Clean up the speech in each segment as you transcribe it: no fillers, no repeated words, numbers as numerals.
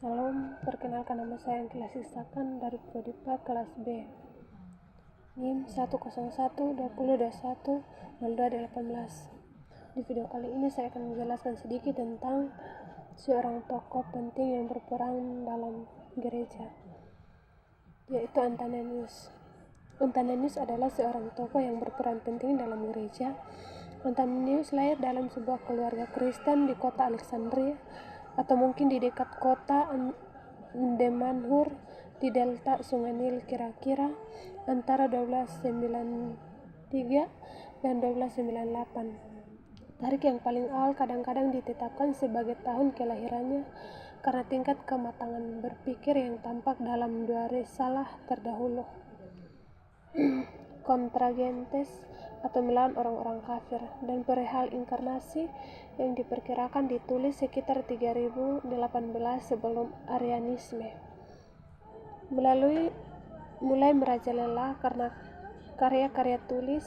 Salam, perkenalkan nama saya Angela Sisakan dari Prodipa kelas B. NIM 10120210218. Di video kali ini saya akan menjelaskan sedikit tentang seorang tokoh penting yang berperan dalam gereja, yaitu Antoninus. Antoninus adalah seorang tokoh yang berperan penting dalam gereja. Antoninus lahir dalam sebuah keluarga Kristen di kota Alexandria, atau mungkin di dekat kota Demanhur di delta Sungai Nil, kira-kira antara 1293 dan 1298. Tarik yang paling awal kadang-kadang ditetapkan sebagai tahun kelahirannya karena tingkat kematangan berpikir yang tampak dalam dua risalah terdahulu, Kontragentes atau melawan orang-orang kafir, dan perihal inkarnasi yang diperkirakan ditulis sekitar 3018 sebelum Arianisme. Mulai merajalela karena karya-karya tulis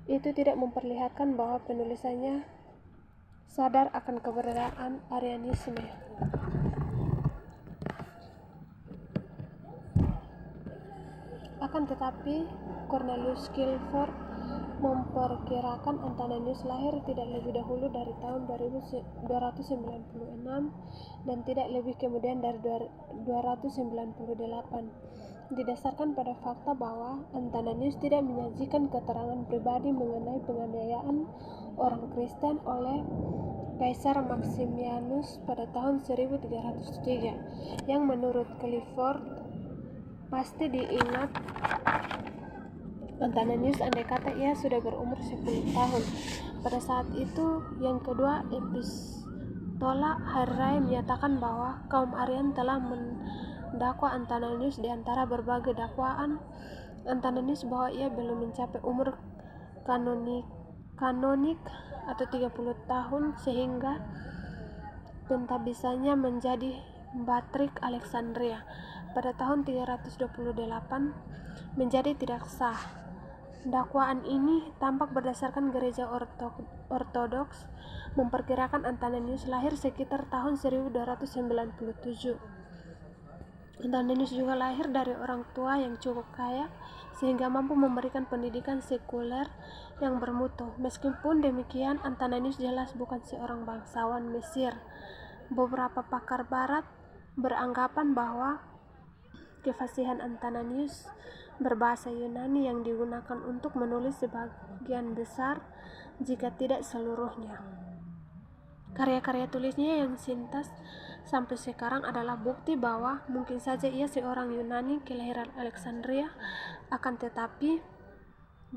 itu tidak memperlihatkan bahwa penulisannya sadar akan keberadaan Arianisme. Akan tetapi, Cornelius Guilford memperkirakan Antoninus lahir tidak lebih dahulu dari tahun 296 dan tidak lebih kemudian dari 298, didasarkan pada fakta bahwa Antoninus tidak menyajikan keterangan pribadi mengenai penganiayaan orang Kristen oleh Kaisar Maximianus pada tahun 1303, yang menurut Clifford pasti diingat Antoninus andai kata ia sudah berumur 10 tahun. Pada saat itu, yang kedua epistola Hari Raya menyatakan bahwa kaum Arian telah mendakwa Antoninus di antara berbagai dakwaan Antoninus bahwa ia belum mencapai umur kanonik atau 30 tahun sehingga pentabisannya menjadi Batrik Alexandria pada tahun 328 menjadi tidak sah. Dakwaan ini tampak berdasarkan gereja ortodoks memperkirakan Antoninus lahir sekitar tahun 1297. Antoninus juga lahir dari orang tua yang cukup kaya sehingga mampu memberikan pendidikan sekuler yang bermutu. Meskipun demikian, Antoninus jelas bukan seorang bangsawan Mesir. Beberapa pakar barat beranggapan bahwa kefasihan Antoninus berbahasa Yunani yang digunakan untuk menulis sebagian besar, jika tidak seluruhnya, karya-karya tulisnya yang sintas sampai sekarang adalah bukti bahwa mungkin saja ia seorang Yunani kelahiran Alexandria. Akan tetapi,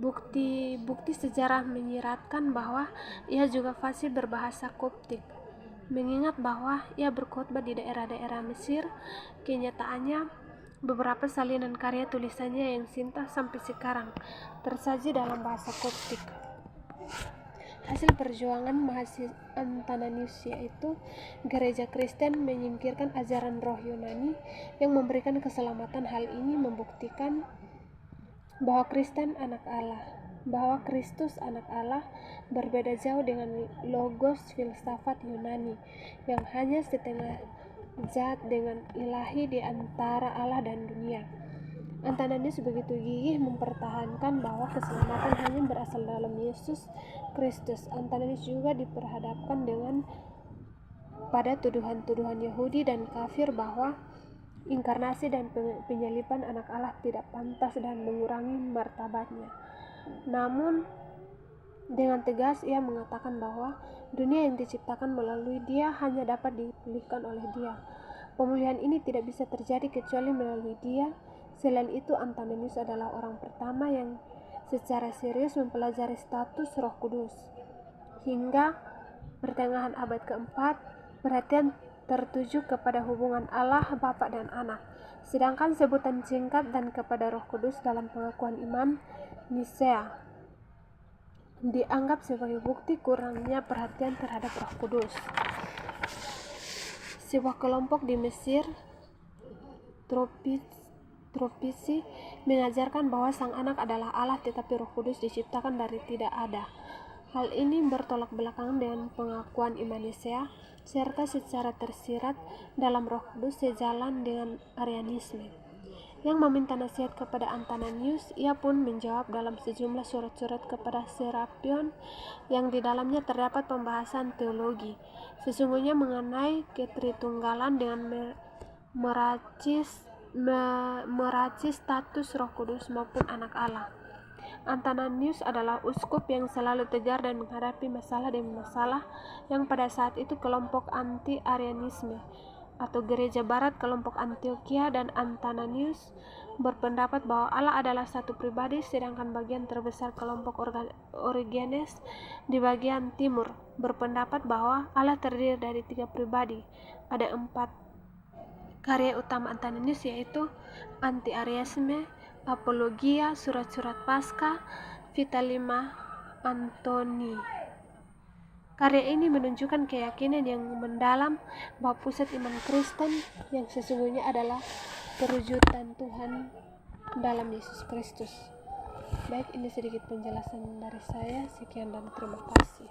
bukti sejarah menyiratkan bahwa ia juga fasih berbahasa Koptik. Mengingat bahwa ia berkhotbah di daerah-daerah Mesir, kenyataannya beberapa salinan karya tulisannya yang sintas sampai sekarang tersaji dalam bahasa Koptik. Hasil perjuangan mahasiswa Antoninus yaitu gereja Kristen menyingkirkan ajaran roh Yunani yang memberikan keselamatan. Hal ini membuktikan bahwa Kristus anak Allah berbeda jauh dengan logos filsafat Yunani yang hanya setengah zat dengan ilahi di antara Allah dan dunia. Antoninus begitu gigih mempertahankan bahwa keselamatan hanya berasal dalam Yesus Kristus. Antoninus juga diperhadapkan pada tuduhan-tuduhan Yahudi dan kafir bahwa inkarnasi dan penyaliban anak Allah tidak pantas dan mengurangi martabatnya. Namun dengan tegas ia mengatakan bahwa dunia yang diciptakan melalui dia hanya dapat dipulihkan oleh dia. Pemulihan ini tidak bisa terjadi kecuali melalui dia. Selain itu, Antoninus adalah orang pertama yang secara serius mempelajari status Roh Kudus. Hingga pertengahan abad keempat, perhatian tertuju kepada hubungan Allah Bapa dan Anak, sedangkan sebutan singkat dan kepada Roh Kudus dalam pengakuan iman Nisea dianggap sebagai bukti kurangnya perhatian terhadap Roh Kudus. Sebuah kelompok di Mesir, Tropisi, mengajarkan bahwa sang anak adalah Allah tetapi Roh Kudus diciptakan dari tidak ada. Hal ini bertolak belakang dengan pengakuan iman Nisea. serta secara tersirat dalam Roh Kudus sejalan dengan Arianisme. Yang meminta nasihat kepada Antananius, ia pun menjawab dalam sejumlah surat-surat kepada Serapion yang di dalamnya terdapat pembahasan teologi, sesungguhnya mengenai ketritunggalan dengan meracis status Roh Kudus maupun Anak Allah. Antananius adalah uskup yang selalu tegar dan menghadapi masalah demi masalah yang pada saat itu kelompok anti-Arianisme atau Gereja Barat kelompok Antioquia dan Antananius berpendapat bahwa Allah adalah satu pribadi, sedangkan bagian terbesar kelompok Origenes di bagian timur berpendapat bahwa Allah terdiri dari 3 pribadi. Ada 4 karya utama Antananius, yaitu Anti-Arianisme, Apologia, Surat-surat Paskah, Vita Lima Antoni. Karya ini menunjukkan keyakinan yang mendalam bahwa pusat iman Kristen yang sesungguhnya adalah perwujudan Tuhan dalam Yesus Kristus. Baik, ini sedikit penjelasan dari saya. Sekian dan terima kasih.